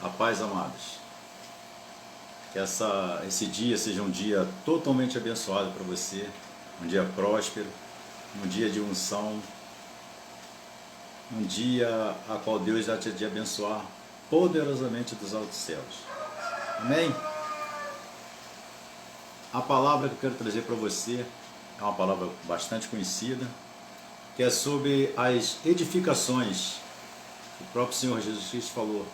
A paz, amados. Que esse dia seja um dia totalmente abençoado para você, um dia próspero, um dia de unção, um dia a qual Deus vai te abençoar poderosamente dos altos céus. Amém? A palavra que eu quero trazer para você é uma palavra bastante conhecida, que é sobre as edificações. O próprio Senhor Jesus Cristo falou: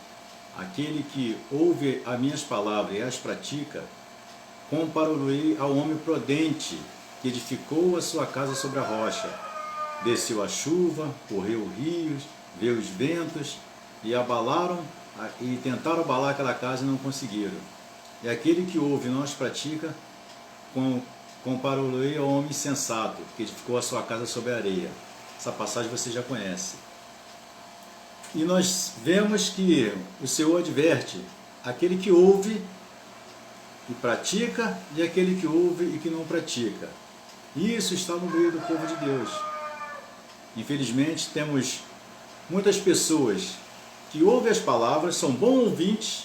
aquele que ouve as minhas palavras e as pratica, comparou-lhe ao homem prudente, que edificou a sua casa sobre a rocha. Desceu a chuva, correu rios, veio os ventos, e tentaram abalar aquela casa e não conseguiram. E aquele que ouve e não as pratica, comparou-lhe ao homem sensato, que edificou a sua casa sobre a areia. Essa passagem você já conhece. E nós vemos que o Senhor adverte aquele que ouve e pratica, e aquele que ouve e que não pratica. Isso está no meio do povo de Deus. Infelizmente, temos muitas pessoas que ouvem as palavras, são bons ouvintes,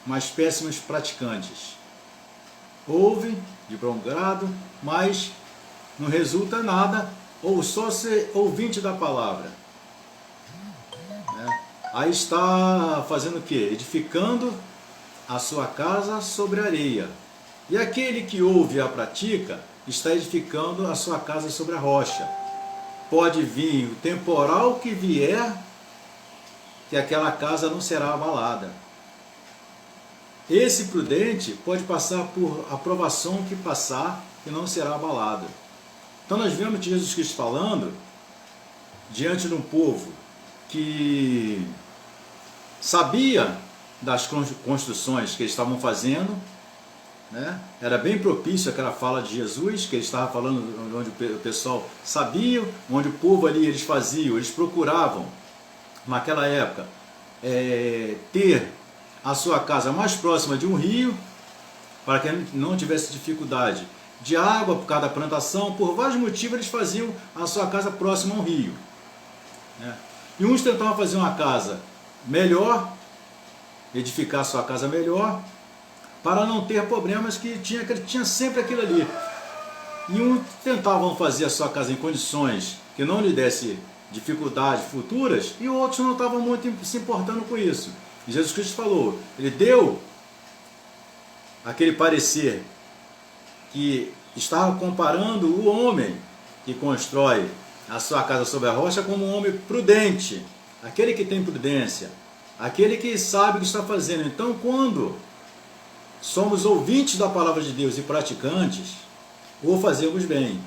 mas péssimos praticantes. Ouvem de bom grado, mas não resulta nada, ou só ser ouvinte da palavra. Aí está fazendo o quê? Edificando a sua casa sobre areia. E aquele que ouve e a pratica está edificando a sua casa sobre a rocha. Pode vir o temporal que vier, que aquela casa não será abalada. Esse prudente pode passar por a provação que passar e não será abalado. Então nós vemos Jesus Cristo falando diante de um povo que sabia das construções que eles estavam fazendo, né? Era bem propício aquela fala de Jesus, que ele estava falando onde o pessoal sabia, onde o povo ali eles faziam, eles procuravam, naquela época, ter a sua casa mais próxima de um rio, para que não tivesse dificuldade de água por causa da plantação. Por vários motivos eles faziam a sua casa próxima a um rio, né? E uns tentavam fazer uma casa melhor, edificar a sua casa melhor, para não ter problemas que tinha sempre aquilo ali. E uns tentavam fazer a sua casa em condições que não lhe desse dificuldades futuras, e outros não estavam muito se importando com isso. E Jesus Cristo falou, ele deu aquele parecer que estava comparando o homem que constrói a sua casa sobre a rocha como um homem prudente, aquele que tem prudência, aquele que sabe o que está fazendo. Então, quando somos ouvintes da palavra de Deus e praticantes, ou fazemos bem.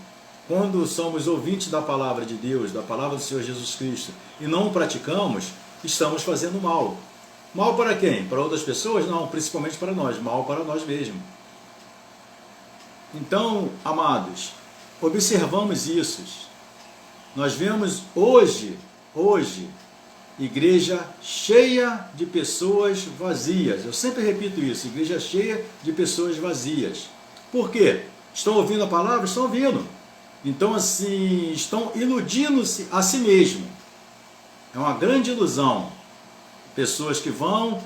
Quando somos ouvintes da palavra de Deus, da palavra do Senhor Jesus Cristo, e não praticamos, estamos fazendo mal. Mal para quem? Para outras pessoas? Não, principalmente para nós, mal para nós mesmos. Então, amados, observamos isso. Nós vemos hoje, igreja cheia de pessoas vazias. Eu sempre repito isso, igreja cheia de pessoas vazias. Por quê? Estão ouvindo a palavra? Estão ouvindo. Então, assim, estão iludindo-se a si mesmo. É uma grande ilusão. Pessoas que vão,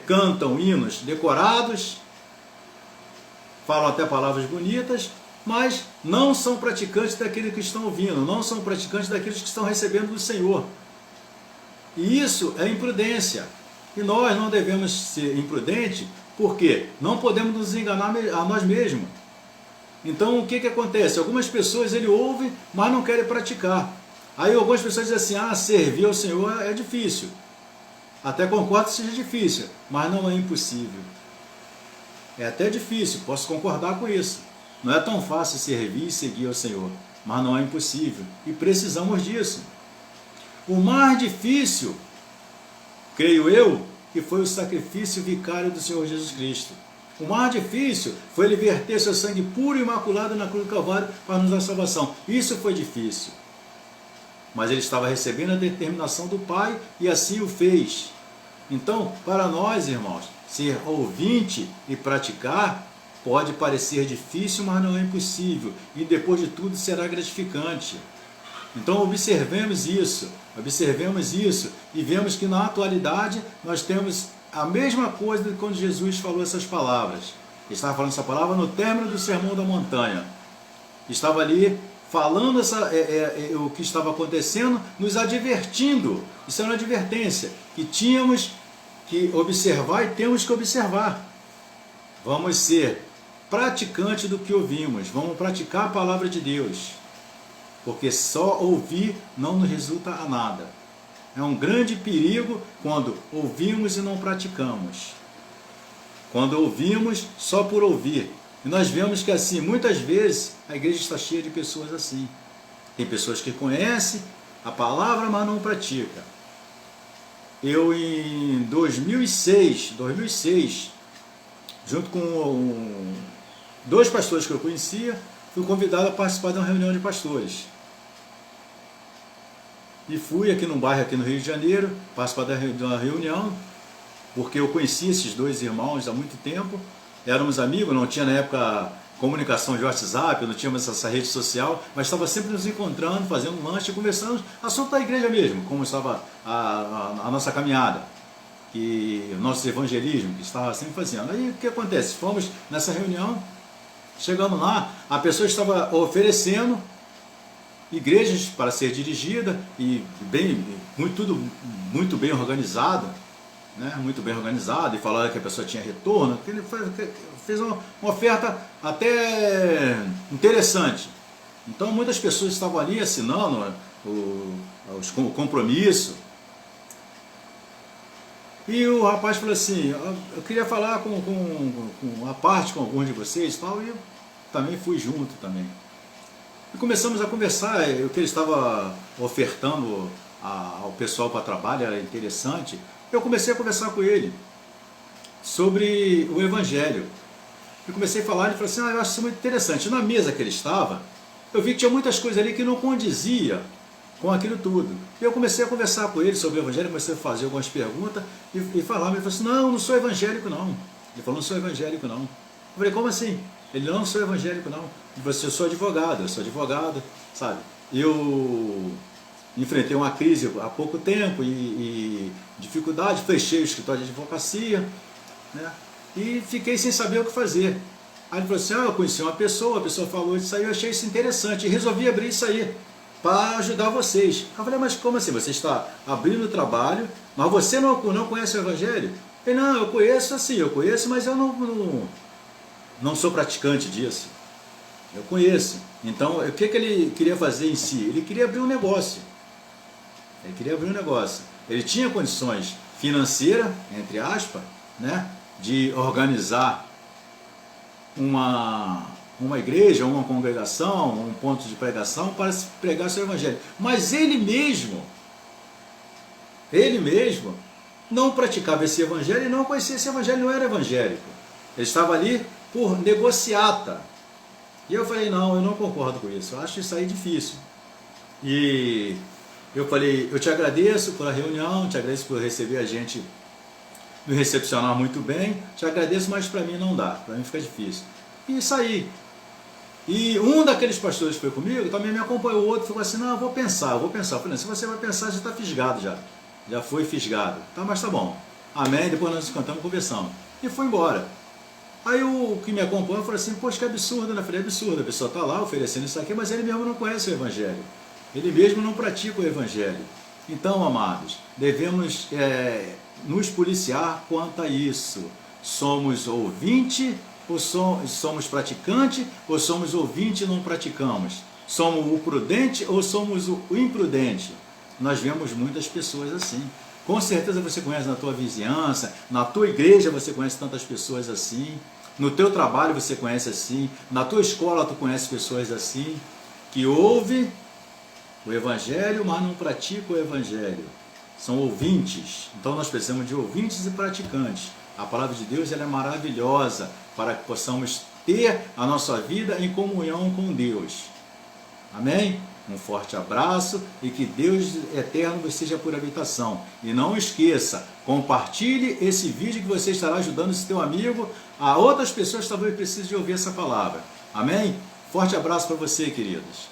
cantam hinos decorados, falam até palavras bonitas, mas não são praticantes daqueles que estão ouvindo, não são praticantes daqueles que estão recebendo do Senhor. E isso é imprudência. E nós não devemos ser imprudentes, porque não podemos nos enganar a nós mesmos. Então, o que acontece? Algumas pessoas ouvem, mas não querem praticar. Aí algumas pessoas dizem assim, servir ao Senhor é difícil. Até concordo que seja difícil, mas não é impossível. É até difícil, posso concordar com isso. Não é tão fácil servir e seguir ao Senhor, mas não é impossível. E precisamos disso. O mais difícil, creio eu, que foi o sacrifício vicário do Senhor Jesus Cristo. O mais difícil foi ele verter seu sangue puro e imaculado na cruz do Calvário para nos dar salvação. Isso foi difícil. Mas ele estava recebendo a determinação do Pai e assim o fez. Então, para nós, irmãos, ser ouvinte e praticar pode parecer difícil, mas não é impossível. E depois de tudo será gratificante. Então observemos isso e vemos que na atualidade nós temos a mesma coisa de quando Jesus falou essas palavras. Ele estava falando essa palavra no término do Sermão da Montanha. Estava ali falando o que estava acontecendo, nos advertindo. Isso é uma advertência que tínhamos que observar e temos que observar. Vamos ser praticantes do que ouvimos, vamos praticar a palavra de Deus, porque só ouvir não nos resulta a nada. É um grande perigo quando ouvimos e não praticamos. Quando ouvimos só por ouvir. E nós vemos que assim, muitas vezes, a igreja está cheia de pessoas assim. Tem pessoas que conhecem a palavra, mas não praticam. Eu em 2006, junto com dois pastores que eu conhecia, fui convidado a participar de uma reunião de pastores. E fui aqui num bairro aqui no Rio de Janeiro, participar de uma reunião, porque eu conhecia esses dois irmãos há muito tempo, éramos amigos, não tinha na época comunicação de WhatsApp, não tínhamos essa rede social, mas estava sempre nos encontrando, fazendo um lanche, conversando, assunto da igreja mesmo, como estava a nossa caminhada, que o nosso evangelismo, que estava sempre fazendo. Aí o que acontece? Fomos nessa reunião, chegamos lá, a pessoa estava oferecendo igrejas para ser dirigida e tudo muito bem organizado, né? Muito bem organizado, e falaram que a pessoa tinha retorno, que ele fez uma oferta até interessante. Então muitas pessoas estavam ali assinando o compromisso. E o rapaz falou assim, eu queria falar com a parte com alguns de vocês e tal, e eu também fui junto também. E começamos a conversar, o que ele estava ofertando ao pessoal para trabalho era interessante. Eu comecei a conversar com ele sobre o Evangelho. Eu comecei a falar, ele falou assim, eu acho isso muito interessante. Na mesa que ele estava, eu vi que tinha muitas coisas ali que não condizia com aquilo tudo. E eu comecei a conversar com ele sobre o Evangelho, comecei a fazer algumas perguntas e falar, ele falou assim, não sou evangélico não. Ele falou, não sou evangélico não. Eu falei, como assim? Ele, não sou evangélico não. Ele falou assim, eu sou advogado, sabe? Eu enfrentei uma crise há pouco tempo e dificuldade, fechei o escritório de advocacia, né? E fiquei sem saber o que fazer. Aí ele falou assim, eu conheci uma pessoa, a pessoa falou isso aí, eu achei isso interessante e resolvi abrir isso aí para ajudar vocês. Eu falei, mas como assim? Você está abrindo o trabalho, mas você não conhece o Evangelho? Ele, não, eu conheço assim, mas eu não sou praticante disso. Eu conheço. Então, o que ele queria fazer em si? Ele queria abrir um negócio. Ele tinha condições financeiras, entre aspas, né, de organizar uma igreja, uma congregação, um ponto de pregação para pregar seu evangelho. Mas ele mesmo não praticava esse evangelho e não conhecia esse evangelho, não era evangélico. Ele estava ali por negociata. E eu falei, não, eu não concordo com isso, eu acho isso aí difícil. E eu falei, eu te agradeço pela reunião, te agradeço por receber a gente, me recepcionar muito bem, te agradeço, mas para mim não dá, para mim fica difícil. E saí. E um daqueles pastores que foi comigo também me acompanhou, o outro ficou assim, não, eu vou pensar. Eu falei, se você vai pensar, já está fisgado já foi fisgado. Tá, mas tá bom, amém, depois nós nos cantamos, conversamos. E foi embora. Aí o que me acompanhou falou assim, poxa, que absurdo, né? Eu falei, absurdo, a pessoa está lá oferecendo isso aqui, mas ele mesmo não conhece o Evangelho. Ele mesmo não pratica o Evangelho. Então, amados, devemos nos policiar quanto a isso. Somos ouvinte ou somos praticante, ou somos ouvinte e não praticamos? Somos o prudente ou somos o imprudente? Nós vemos muitas pessoas assim. Com certeza você conhece na tua vizinhança, na tua igreja você conhece tantas pessoas assim, no teu trabalho você conhece assim, na tua escola tu conhece pessoas assim, que ouvem o Evangelho, mas não praticam o Evangelho. São ouvintes. Então nós precisamos de ouvintes e praticantes. A palavra de Deus ela é maravilhosa para que possamos ter a nossa vida em comunhão com Deus. Amém? Um forte abraço e que Deus eterno vos seja por habitação. E não esqueça, compartilhe esse vídeo que você estará ajudando esse teu amigo a outras pessoas que talvez precisem de ouvir essa palavra. Amém? Forte abraço para você, queridos.